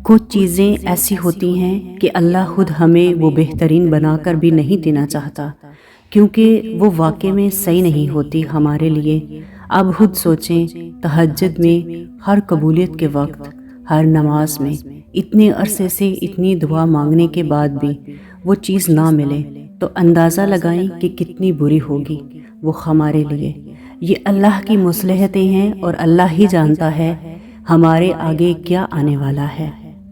کچھ چیزیں ایسی ہوتی ہیں کہ اللہ خود ہمیں وہ بہترین بنا کر بھی نہیں دینا چاہتا، کیونکہ وہ واقع میں صحیح نہیں ہوتی ہمارے لیے۔ اب خود سوچیں، تہجد میں، ہر قبولیت کے وقت، ہر نماز میں اتنے عرصے سے اتنی دعا مانگنے کے بعد بھی وہ چیز نہ ملے تو اندازہ لگائیں کہ کتنی بری ہوگی وہ ہمارے لیے۔ یہ اللہ کی مصلحتیں ہیں اور اللہ ہی جانتا ہے ہمارے آگے کیا آنے والا ہے۔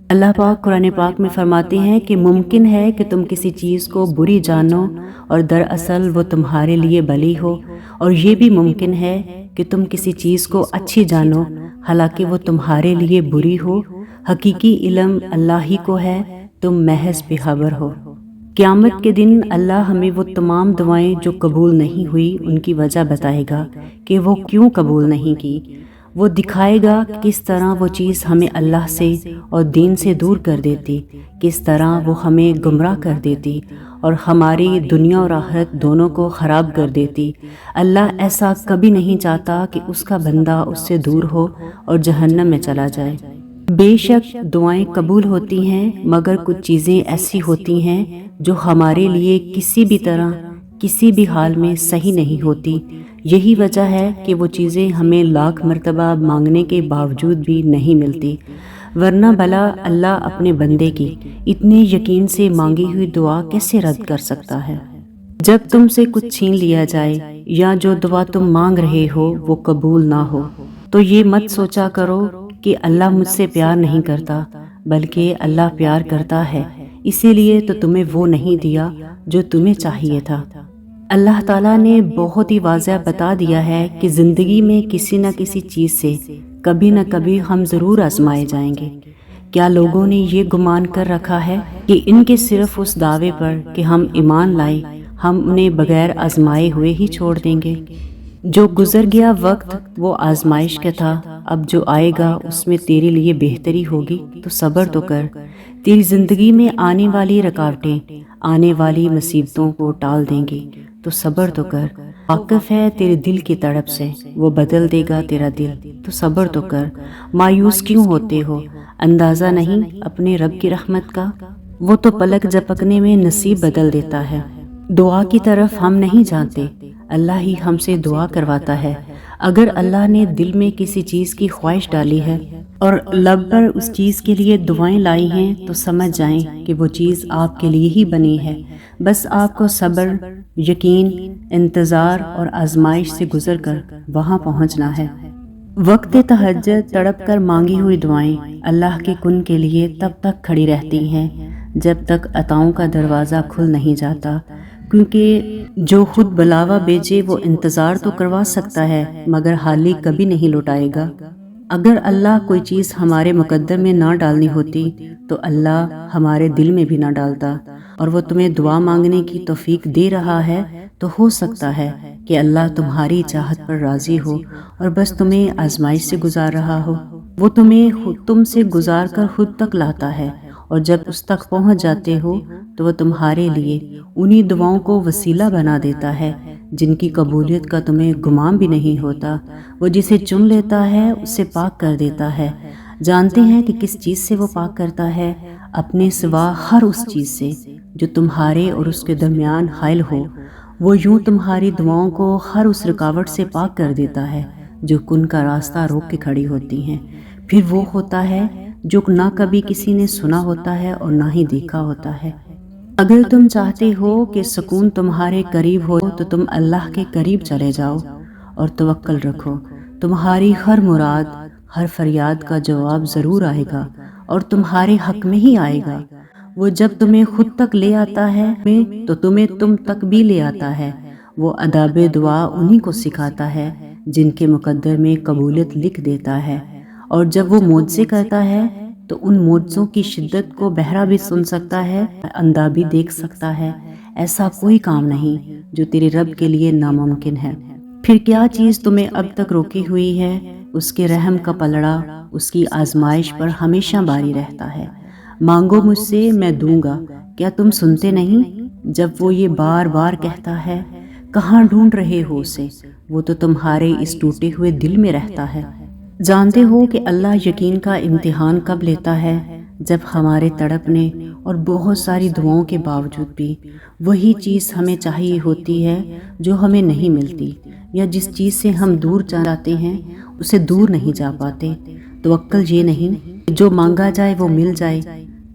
اللہ پاک قرآن پاک میں فرماتے ہیں کہ ممکن ہے کہ تم کسی چیز کو بری جانو اور دراصل وہ تمہارے لیے بھلی ہو، اور یہ بھی ممکن ہے کہ تم کسی چیز کو اچھی جانو حالانکہ وہ تمہارے لیے بری ہو۔ حقیقی علم اللہ ہی کو ہے، تم محض بے خبر ہو۔ قیامت کے دن اللہ ہمیں وہ تمام دعائیں جو قبول نہیں ہوئی ان کی وجہ بتائے گا کہ وہ کیوں قبول نہیں کی۔ وہ دکھائے گا کہ کس طرح وہ چیز ہمیں اللہ سے اور دین سے دور کر دیتی، کس طرح وہ ہمیں گمراہ کر دیتی اور ہماری دنیا اور آخرت دونوں کو خراب کر دیتی۔ اللہ ایسا کبھی نہیں چاہتا کہ اس کا بندہ اس سے دور ہو اور جہنم میں چلا جائے۔ بے شک دعائیں قبول ہوتی ہیں، مگر کچھ چیزیں ایسی ہوتی ہیں جو ہمارے لیے کسی بھی طرح کسی بھی حال میں صحیح نہیں ہوتی۔ یہی وجہ ہے کہ وہ چیزیں ہمیں لاکھ مرتبہ مانگنے کے باوجود بھی نہیں ملتی، ورنہ بھلا اللہ اپنے بندے کی اتنے یقین سے مانگی ہوئی دعا کیسے رد کر سکتا ہے؟ جب تم سے کچھ چھین لیا جائے یا جو دعا تم مانگ رہے ہو وہ قبول نہ ہو تو یہ مت سوچا کرو کہ اللہ مجھ سے پیار نہیں کرتا، بلکہ اللہ پیار کرتا ہے، اسی لیے تو تمہیں وہ نہیں دیا جو تمہیں چاہیے تھا۔ اللہ تعالیٰ نے بہت ہی واضح بتا دیا ہے کہ زندگی میں کسی نہ کسی چیز سے کبھی نہ کبھی ہم ضرور آزمائے جائیں گے۔ کیا لوگوں نے یہ گمان کر رکھا ہے کہ ان کے صرف اس دعوے پر کہ ہم ایمان لائے ہم انہیں بغیر آزمائے ہوئے ہی چھوڑ دیں گے؟ جو گزر گیا وقت وہ آزمائش کا تھا، اب جو آئے گا اس میں تیرے لیے بہتری ہوگی، تو صبر تو کر۔ تیری زندگی میں آنے والی رکاوٹیں آنے والی مصیبتوں کو ٹال دیں گی، تو صبر تو کر۔ واقف ہے تیرے دل کی تڑپ سے، وہ بدل دے گا تیرا دل، تو صبر تو کر۔ مایوس کیوں ہوتے ہو؟ اندازہ نہیں اپنے رب کی رحمت کا؟ وہ تو پلک جھپکنے میں نصیب بدل دیتا ہے۔ دعا کی طرف ہم نہیں جانتے، اللہ ہی ہم سے دعا کرواتا ہے۔ اگر اللہ نے دل میں کسی چیز کی خواہش ڈالی ہے اور لب پر اس چیز کے لیے دعائیں لائی ہیں تو سمجھ جائیں کہ وہ چیز آپ کے لیے ہی بنی ہے، بس آپ کو صبر، یقین، انتظار اور آزمائش سے گزر کر وہاں پہنچنا ہے۔ وقت تہجد تڑپ کر مانگی ہوئی دعائیں اللہ کے کن کے لیے تب تک کھڑی رہتی ہیں جب تک عطاؤں کا دروازہ کھل نہیں جاتا، کیونکہ جو خود بلاوا بھیجے وہ انتظار تو کروا سکتا ہے مگر حالی کبھی نہیں لوٹائے گا۔ اگر اللہ کوئی چیز ہمارے مقدر میں نہ ڈالنی ہوتی تو اللہ ہمارے دل میں بھی نہ ڈالتا، اور وہ تمہیں دعا مانگنے کی توفیق دے رہا ہے تو ہو سکتا ہے کہ اللہ تمہاری چاہت پر راضی ہو اور بس تمہیں آزمائش سے گزار رہا ہو۔ وہ تمہیں تم سے گزار کر خود تک لاتا ہے، اور جب اس تک پہنچ جاتے ہو تو وہ تمہارے لیے انہی دعاؤں کو وسیلہ بنا دیتا ہے جن کی قبولیت کا تمہیں گمان بھی نہیں ہوتا۔ وہ جسے چن لیتا ہے اسے پاک کر دیتا ہے۔ جانتے ہیں کہ کس چیز سے وہ پاک کرتا ہے؟ اپنے سوا ہر اس چیز سے جو تمہارے اور اس کے درمیان حائل ہو۔ وہ یوں تمہاری دعاؤں کو ہر اس رکاوٹ سے پاک کر دیتا ہے جو کن کا راستہ روک کے کھڑی ہوتی ہیں۔ پھر وہ ہوتا ہے جو نہ کبھی کسی نے سنا ہوتا ہے اور نہ ہی دیکھا ہوتا ہے۔ اگر تم چاہتے ہو کہ سکون تمہارے قریب ہو تو تم اللہ کے قریب چلے جاؤ اور توکل رکھو۔ تمہاری ہر مراد، ہر فریاد کا جواب ضرور آئے گا اور تمہارے حق میں ہی آئے گا۔ وہ جب تمہیں خود تک لے آتا ہے تو تمہیں تم تک بھی لے آتا ہے۔ وہ آداب دعا انہی کو سکھاتا ہے جن کے مقدر میں قبولیت لکھ دیتا ہے، اور جب وہ معجزے کرتا ہے تو ان معجزوں کی شدت کو بہرا بھی سن سکتا ہے، اندھا بھی دیکھ سکتا ہے۔ ایسا کوئی کام نہیں جو تیرے رب کے لیے ناممکن ہے۔ پھر کیا چیز تمہیں اب تک روکی ہوئی ہے؟ اس کے رحم کا پلڑا اس کی آزمائش پر ہمیشہ باری رہتا ہے۔ مانگو مجھ سے میں دوں گا، کیا تم سنتے نہیں؟ جب وہ یہ بار بار کہتا ہے، کہاں ڈھونڈ رہے ہو اسے؟ وہ تو تمہارے اس ٹوٹے ہوئے دل میں رہتا ہے۔ جانتے ہو کہ اللہ یقین کا امتحان کب لیتا ہے؟ جب ہمارے تڑپنے اور بہت ساری دعاؤں کے باوجود بھی وہی چیز ہمیں چاہیے ہوتی ہے جو ہمیں نہیں ملتی، یا جس چیز سے ہم دور جاتے ہیں اسے دور نہیں جا پاتے، توکل یہ نہیں کہ جو مانگا جائے وہ مل جائے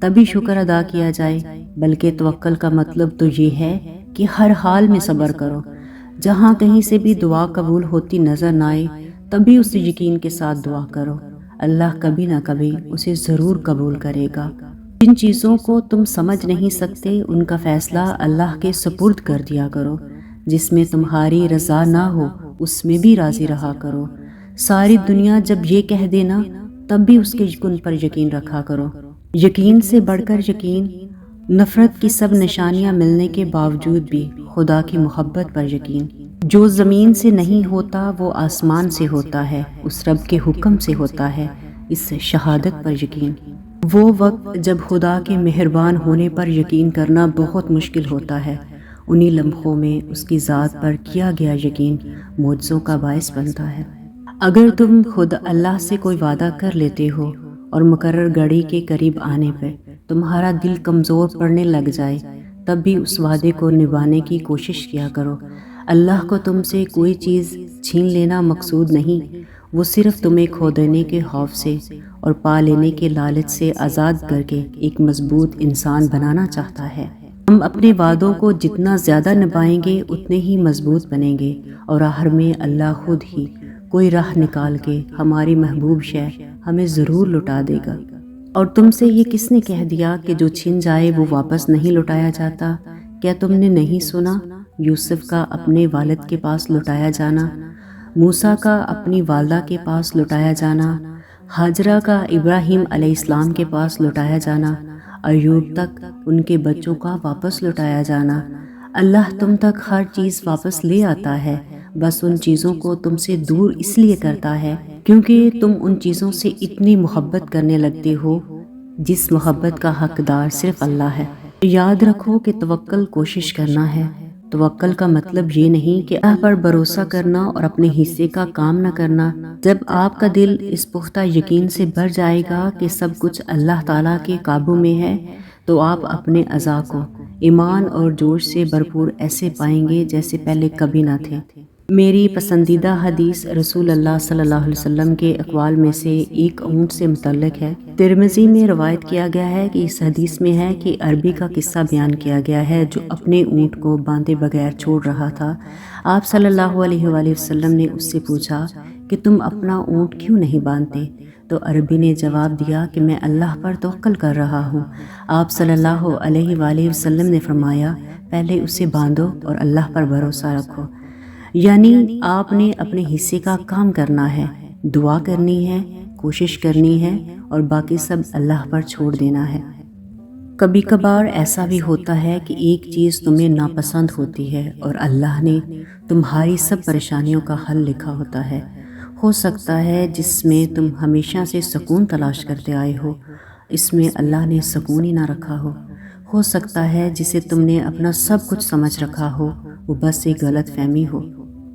تبھی شکر ادا کیا جائے، بلکہ توکل کا مطلب تو یہ ہے کہ ہر حال میں صبر کرو، جہاں کہیں سے بھی دعا قبول ہوتی نظر نہ آئے تب بھی اسے یقین کے ساتھ دعا کرو، اللہ کبھی نہ کبھی اسے ضرور قبول کرے گا۔ جن چیزوں کو تم سمجھ نہیں سکتے ان کا فیصلہ اللہ کے سپرد کر دیا کرو، جس میں تمہاری رضا نہ ہو اس میں بھی راضی رہا کرو۔ ساری دنیا جب یہ کہہ دینا تب بھی اس کے کن پر یقین رکھا کرو۔ یقین سے بڑھ کر یقین، نفرت کی سب نشانیاں ملنے کے باوجود بھی خدا کی محبت پر یقین۔ جو زمین سے نہیں ہوتا وہ آسمان سے ہوتا ہے، اس رب کے حکم سے ہوتا ہے، اس شہادت پر یقین۔ وہ وقت جب خدا کے مہربان ہونے پر یقین کرنا بہت مشکل ہوتا ہے، انہی لمحوں میں اس کی ذات پر کیا گیا یقین معجزوں کا باعث بنتا ہے۔ اگر تم خود اللہ سے کوئی وعدہ کر لیتے ہو اور مقرر گھڑی کے قریب آنے پہ تمہارا دل کمزور پڑنے لگ جائے تب بھی اس وعدے کو نبھانے کی کوشش کیا کرو۔ اللہ کو تم سے کوئی چیز چھین لینا مقصود نہیں، وہ صرف تمہیں کھو دینے کے خوف سے اور پا لینے کے لالچ سے آزاد کر کے ایک مضبوط انسان بنانا چاہتا ہے۔ ہم اپنے وعدوں کو جتنا زیادہ نبھائیں گے اتنے ہی مضبوط بنیں گے، اور آخر میں اللہ خود ہی کوئی راہ نکال کے ہماری محبوب شے ہمیں ضرور لوٹا دے گا۔ اور تم سے یہ کس نے کہہ دیا کہ جو چھن جائے وہ واپس نہیں لوٹایا جاتا؟ کیا تم نے نہیں سنا یوسف کا اپنے والد کے پاس لوٹایا جانا، موسیٰ کا اپنی والدہ کے پاس لوٹایا جانا، ہاجرہ کا ابراہیم علیہ السلام کے پاس لوٹایا جانا، ایوب تک ان کے بچوں کا واپس لوٹایا جانا؟ اللہ تم تک ہر چیز واپس لے آتا ہے، بس ان چیزوں کو تم سے دور اس لیے کرتا ہے کیونکہ تم ان چیزوں سے اتنی محبت کرنے لگتے ہو جس محبت کا حقدار صرف اللہ ہے۔ یاد رکھو کہ توکل کوشش کرنا ہے۔ توکل کا مطلب یہ نہیں کہ اللہ پر بھروسہ کرنا اور اپنے حصے کا کام نہ کرنا۔ جب آپ کا دل اس پختہ یقین سے بھر جائے گا کہ سب کچھ اللہ تعالیٰ کے قابو میں ہے تو آپ اپنے اعضاء کو ایمان اور جوش سے بھرپور ایسے پائیں گے جیسے پہلے کبھی نہ تھے۔ میری پسندیدہ حدیث رسول اللہ صلی اللہ علیہ وسلم کے اقوال میں سے ایک اونٹ سے متعلق ہے۔ ترمذی میں روایت کیا گیا ہے کہ اس حدیث میں ہے کہ عربی کا قصہ بیان کیا گیا ہے جو اپنے اونٹ کو باندھے بغیر چھوڑ رہا تھا۔ آپ صلی اللہ علیہ وآلہ وسلم نے اس سے پوچھا کہ تم اپنا اونٹ کیوں نہیں باندھتے؟ تو عربی نے جواب دیا کہ میں اللہ پر توکل کر رہا ہوں۔ آپ صلی اللہ علیہ وآلہ وسلم نے فرمایا پہلے اسے باندھو اور اللہ پر بھروسہ رکھو، یعنی آپ نے اپنے حصے کا کام کرنا ہے، دعا کرنی ہے، کوشش کرنی ہے اور باقی سب اللہ پر چھوڑ دینا ہے۔ کبھی کبھار ایسا بھی ہوتا ہے کہ ایک چیز تمہیں ناپسند ہوتی ہے اور اللہ نے تمہاری سب پریشانیوں کا حل لکھا ہوتا ہے۔ ہو سکتا ہے جس میں تم ہمیشہ سے سکون تلاش کرتے آئے ہو اس میں اللہ نے سکون ہی نہ رکھا ہو سکتا ہے جسے تم نے اپنا سب کچھ سمجھ رکھا ہو وہ بس ایک غلط فہمی ہو۔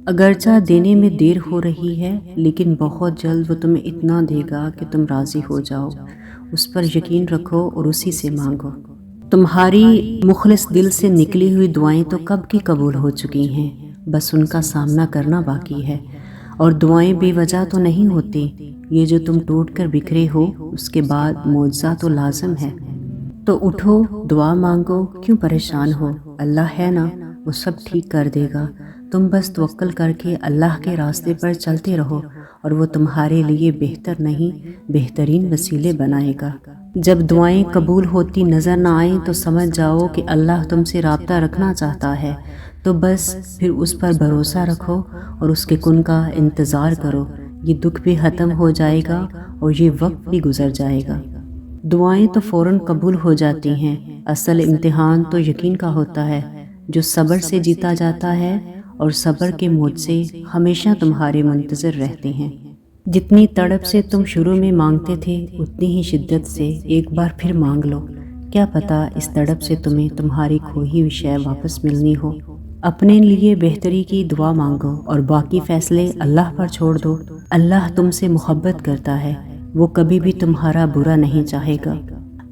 اگرچہ دینے میں دیر ہو رہی ہے لیکن بہت جلد وہ تمہیں اتنا دے گا کہ تم راضی ہو جاؤ۔ اس پر یقین رکھو اور اسی سے مانگو۔ تمہاری مخلص دل سے نکلی ہوئی دعائیں تو کب کی قبول ہو چکی ہیں، بس ان کا سامنا کرنا باقی ہے۔ اور دعائیں بے وجہ تو نہیں ہوتی، یہ جو تم ٹوٹ کر بکھرے ہو اس کے بعد معجزہ تو لازم ہے۔ تو اٹھو، دعا مانگو، کیوں پریشان ہو؟ اللہ ہے نا، وہ سب ٹھیک کر دے گا۔ تم بس توکل کر کے اللہ کے راستے پر چلتے رہو اور وہ تمہارے لیے بہتر نہیں بہترین وسیلے بنائے گا۔ جب دعائیں قبول ہوتی نظر نہ آئیں تو سمجھ جاؤ کہ اللہ تم سے رابطہ رکھنا چاہتا ہے، تو بس پھر اس پر بھروسہ رکھو اور اس کے کن کا انتظار کرو۔ یہ دکھ بھی ختم ہو جائے گا اور یہ وقت بھی گزر جائے گا۔ دعائیں تو فوراً قبول ہو جاتی ہیں، اصل امتحان تو یقین کا ہوتا ہے جو صبر سے جیتا جاتا ہے، اور صبر کے معجزے ہمیشہ تمہارے منتظر رہتے ہیں۔ جتنی تڑپ سے تم شروع میں مانگتے تھے اتنی ہی شدت سے ایک بار پھر مانگ لو، کیا پتہ اس تڑپ سے تمہیں تمہاری کھوئی ہوئی شے واپس ملنی ہو۔ اپنے لیے بہتری کی دعا مانگو اور باقی فیصلے اللہ پر چھوڑ دو۔ اللہ تم سے محبت کرتا ہے، وہ کبھی بھی تمہارا برا نہیں چاہے گا۔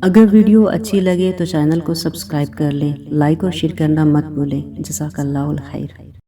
اگر ویڈیو اچھی لگے تو چینل کو سبسکرائب کر لیں، لائک اور شیئر کرنا مت بھولیں۔ جزاک اللہ الخیر۔